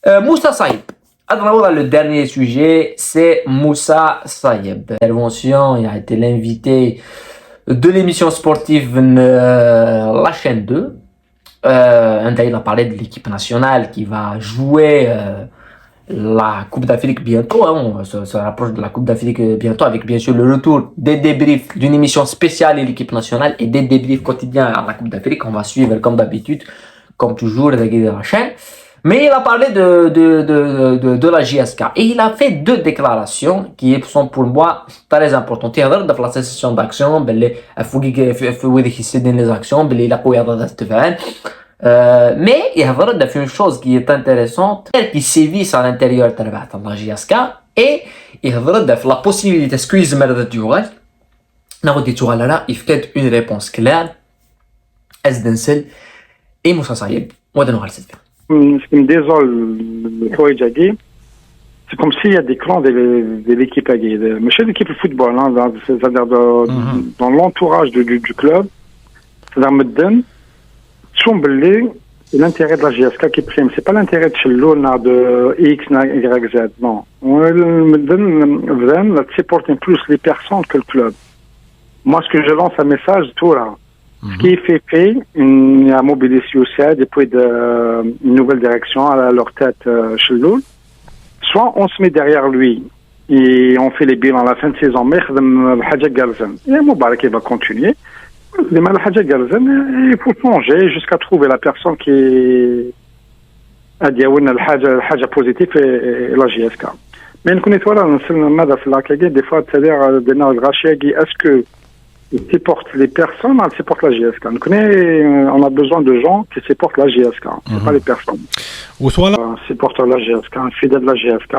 Moussa Saïb. Alors, le dernier sujet, c'est Moussa Saïb. L'intervention, il a été l'invité de l'émission sportive la chaîne 2. Il a parlé de l'équipe nationale qui va jouer la Coupe d'Afrique bientôt. On se rapproche de la Coupe d'Afrique bientôt avec bien sûr le retour des débriefs d'une émission spéciale et l'équipe nationale et des débriefs quotidiens à la Coupe d'Afrique. On va suivre comme d'habitude, comme toujours, avec la chaîne. Mais il a parlé de la JSK et il a fait deux déclarations qui sont pour moi très importantes. Il a parlé de la cessation d'action, il a fait les actions, il a fait mais il y a vraiment une chose qui est intéressante qui sévit à l'intérieur de la JSK et il y a vraiment la possibilité squeeze مرة الجوال ناخد الجوال là il fait une réponse claire Esdensel et Moussa Saïb وهذا نوع السبب. Ce qui me désole, c'est comme s'il y a des clans de l'équipe à Guy. Mais chez l'équipe de football, hein, c'est-à-dire dans l'entourage du club, c'est-à-dire Medden, c'est l'intérêt de la GSK qui prime. C'est pas l'intérêt de Chellou, de X, Y, Z. Non. Medden, supporte plus les personnes que le club. Moi, ce que je lance un message, tout là. Ce qui est fait, il y a mobilisé aussi depuis une nouvelle direction à leur tête chez l'eau. Soit on se met derrière lui et on fait les bilans à la fin de saison, mais et Moubarak va continuer. Il faut changer jusqu'à trouver la personne qui est à dire la positive et la JSK. Mais nous connaissons des fois, c'est-à-dire est-ce que il supporte les personnes, elle supporte la GSK. On a besoin de gens qui supportent la GSK, c'est pas les personnes. Ou soit là. Un supporter de la GSK, un fidèle de la GSK.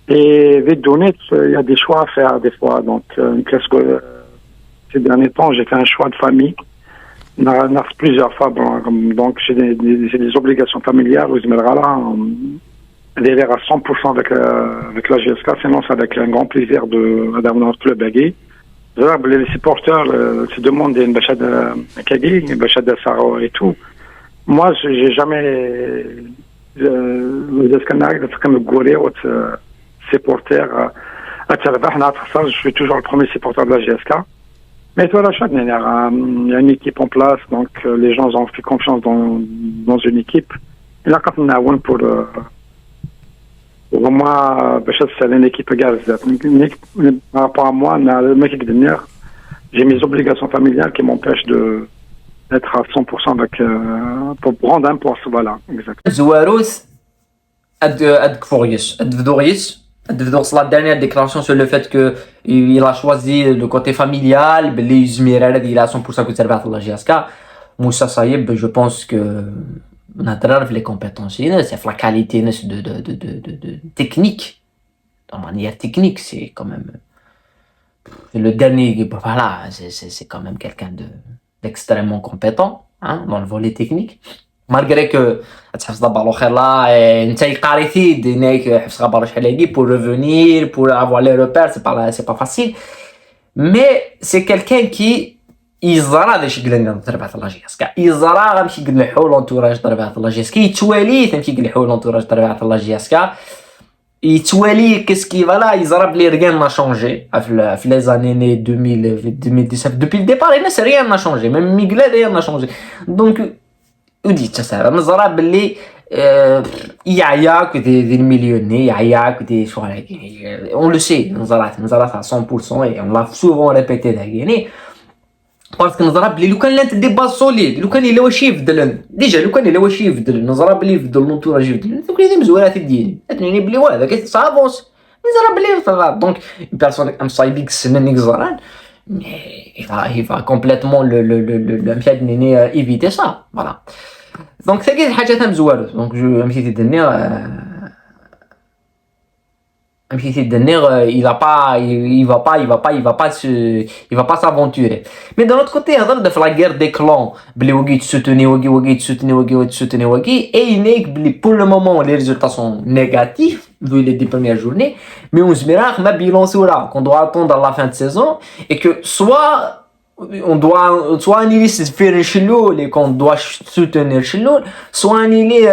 Et des données, il y a des choix à faire des fois. Donc, ces derniers temps, j'ai fait un choix de famille. On a plusieurs fois. Donc, j'ai des obligations familiales. Vous me là, adhérer à 100% avec la GSK. Sinon, c'est avec un grand plaisir d'avoir notre club bagué. Les supporters se demandent une bachade Kagui, une bachade Saro et tout. Moi, j'ai jamais le scanner de comme Goré ou supporter à Tchalabah. Je suis toujours le premier supporter de la GSK. Mais voilà, il y a une équipe en place, donc les gens ont fait confiance dans une équipe. Et là, quand on a un pour moi, c'est une équipe gaz. Par rapport à moi, j'ai mes obligations familiales qui m'empêchent d'être à 100% avec, pour prendre un poste. Voilà, exactement. Zouaros, la dernière déclaration sur le fait qu'il a choisi le côté familial, il a 100% conservé la GSK. Moussa Saïb, je pense que on a les compétences, c'est la qualité de technique, de manière technique, c'est quand même le dernier, voilà, c'est quand même quelqu'un d'extrêmement compétent, hein, dans le volet technique. Malgré que pour revenir, pour avoir les repères, c'est pas facile, mais c'est quelqu'un qui يزرع داك الشيء قلنا تبع الله جيسكا يزرع غنمشي نلحو لونتوراج تبع الله جيسكا يتوالي تمشي نلحو لونتوراج تبع الله جيسكا يتوالي كيسكي فوالا يزرع بلي rien n'a changé في les années 2017 depuis le départ rien n'a changé même Miguel rien n'a changé donc وديت تسارع نزرع بلي يعياك des millionnaires يعياك des شو on le sait نزرع à 100% et on l'a souvent répété داكيني باسكو نظرا بلي لو كان لانت دي باز سوليد لو كان الا واش يفدل ديجا لو كان الا واش يفدل نظرا بلي يفدل لونتوراج يفدل دوك لي مزورات ديالي تعني بلي واه هذاك صافونس نظرا بلي فلا دونك une personne ام صايبيك سنن يزران il va complètement le مشات نيني éviter ça voilà donc c'est كاين حاجه تاع مزوار donc je مشيت دني il va pas s'aventurer. Mais d'un autre côté, il y a la guerre des clans. Et pour le moment, les résultats sont négatifs, vu les 10 premières journées. Mais on se mira, qu'on doit attendre à la fin de saison. Et que soit on doit soit annuler ce faire Chiloul et qu'on doit soutenir Chiloul, soit annuler,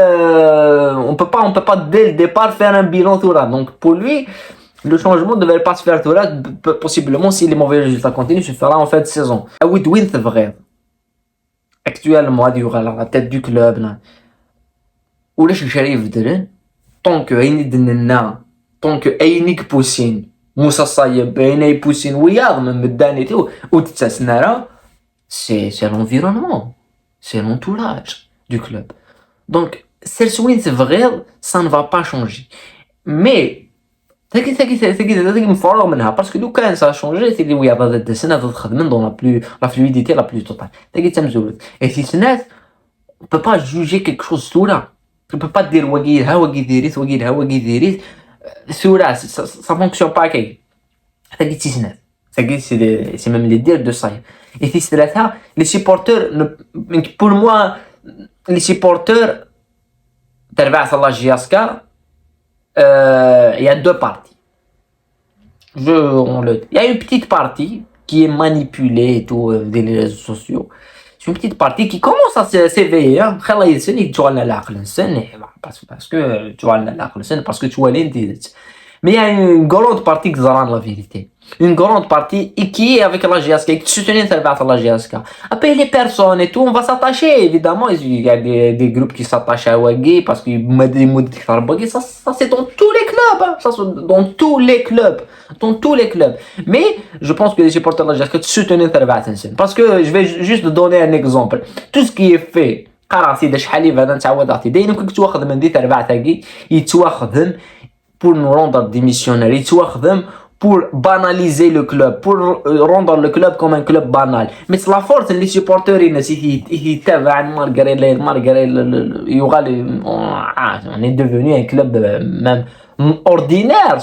on peut pas dès le départ faire un bilan tout là. Donc pour lui, le changement ne devrait pas se faire tout là. Possiblement, si les mauvais résultats continuent, se fera en fin de saison. Aoud Win, c'est vrai. Actuellement, à la tête du club là. Ou là, je suis tant que Aïnid Nenna, tant que Aïnik Poussine, Moussa Sayeb, Aïnay Poussine, Ouiyad, même Meddan et tout, ou Tsassnara, c'est l'environnement, c'est l'entourage du club. Donc, Win, c'est vrai, ça ne va pas changer. Mais, parce que quand ça a changé, c'est que Ouiyad a des scènes dans la fluidité la plus totale. Et si c'est net, on peut pas juger quelque chose tout là. Tu peux pas te dire ça fonctionne pas. C'est même les dires de ça. Et si c'est ça, les supporters, pour moi, les supporters, il y a deux parties. Il y a une petite partie qui est manipulée et tout, des réseaux sociaux. C'est une petite partie qui commence à s'éveiller. Parce que tu vois parce que tu vois l'intérêt. Mais il y a une grande partie qui zarane la vérité. Une grande partie et qui est avec la GSK, qui soutient la GSK. Après les personnes et tout, on va s'attacher. Évidemment, il y a des groupes qui s'attachent à Waggy parce qu'ils mettent des mots de Waggy. Ça c'est dans tous les clubs. Hein. Ça, dans tous les clubs. Dans tous les clubs. Mais je pense que les supporters de la GSK soutiennent parce que je vais juste donner un exemple. Tout ce qui est fait. قرا شحال هذا نتعود عطي دايما كنت تواخذ من دي تربع تاعي يتواخذهم pour nous rendre démissionnaires يتواخذهم pour banaliser le club pour rendre le club comme un club banal mais c'est la force les supporters يتابع malgré on est devenu un club même ordinaire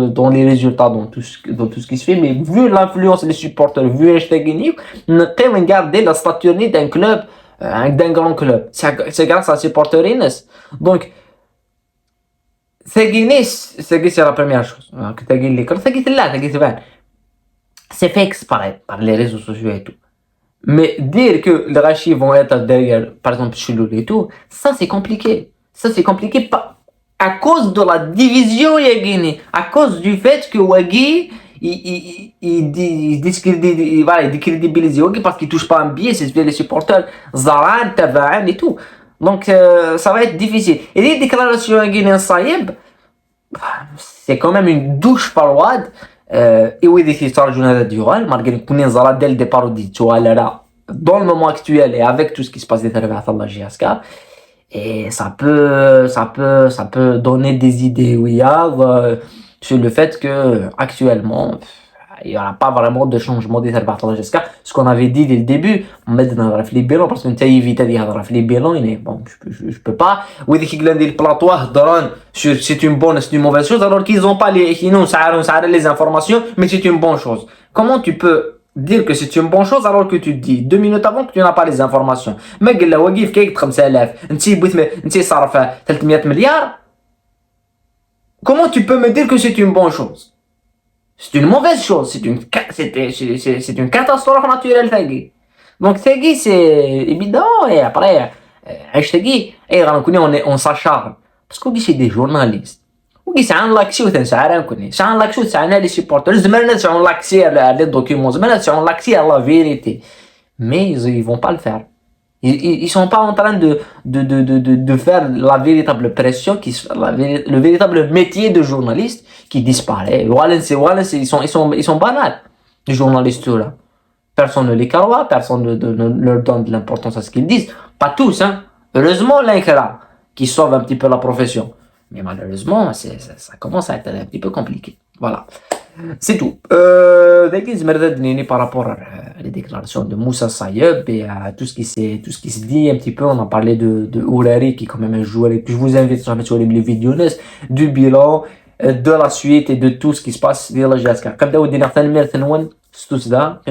dans les résultats dans tout ce qui se fait mais vu l'influence des supporters vu hashtag on peut garder la stature d'un club d'un grand club. C'est grâce à supporterines. Donc, c'est la première chose. C'est fait exprès par les réseaux sociaux et tout. Mais dire que les rachis vont être derrière, par exemple, Chiloul et tout, ça c'est compliqué. Ça c'est compliqué à cause de la division Yagini, à cause du fait que Waggy il décrédibilise Waggy parce qu'il touche pas un billet, c'est les supporters Zaran, Tabaan et tout. Donc ça va être difficile. Et les déclarations Yagini Sayeb, c'est quand même une douche froide. Et oui, des histoires journalistes durant, malgré qu'on ait Zara dès le départ dit, tu vois, là, dans le moment actuel et avec tout ce qui se passe derrière la GSK, et ça peut donner des idées sur le fait que actuellement il n'y aura pas vraiment de changement des services jusqu'à ce qu'on avait dit dès le début. On met dans les bilans parce qu'on t'a évité d'y avoir les bilans. Bon, je peux pas. Oui, des gens qui plateau, c'est une bonne, c'est une mauvaise chose alors qu'ils n'ont pas les informations, mais c'est une bonne chose. Comment tu peux dire que c'est une bonne chose alors que tu dis 2 minutes avant que tu n'as pas les informations? Mais que là, Wagif كيك 5000 انت صرف 300 milliards. Comment tu peux me dire que c'est une bonne chose? C'est une mauvaise chose, c'est une catastrophe naturelle Thagui. Donc Thagui c'est évident et après Thagui on s'acharne parce qu'on dit c'est des journalistes. وكي ساعه لاكسيو تنسعر نكوني ساعه لاكسيو تاعنا لي سيبورتر زعما نسعون لاكسي على لي دوكيومون زعما نسعون لاكسي على لا فيريتي mais ils vont pas le faire. Ils sont pas en train de faire la véritable pression, le véritable métier de journaliste qui disparaît. Voilà, ils sont banals, les journalistes là. Personne ne les croit, personne ne leur donne de l'importance à ce qu'ils disent. Pas tous, hein. Heureusement, l'Inkra qui sauve un petit peu la profession. Mais malheureusement, ça commence à être un petit peu compliqué. Voilà. C'est tout. Par rapport à les déclarations de Moussa Sayeb et à tout ce qui se dit un petit peu, on a parlé de Oulari qui est quand même un joueur et puis je vous invite à mettre sur les vidéos du bilan, de la suite et de tout ce qui se passe dans la GSK. Comme d'habitude, c'est tout ça.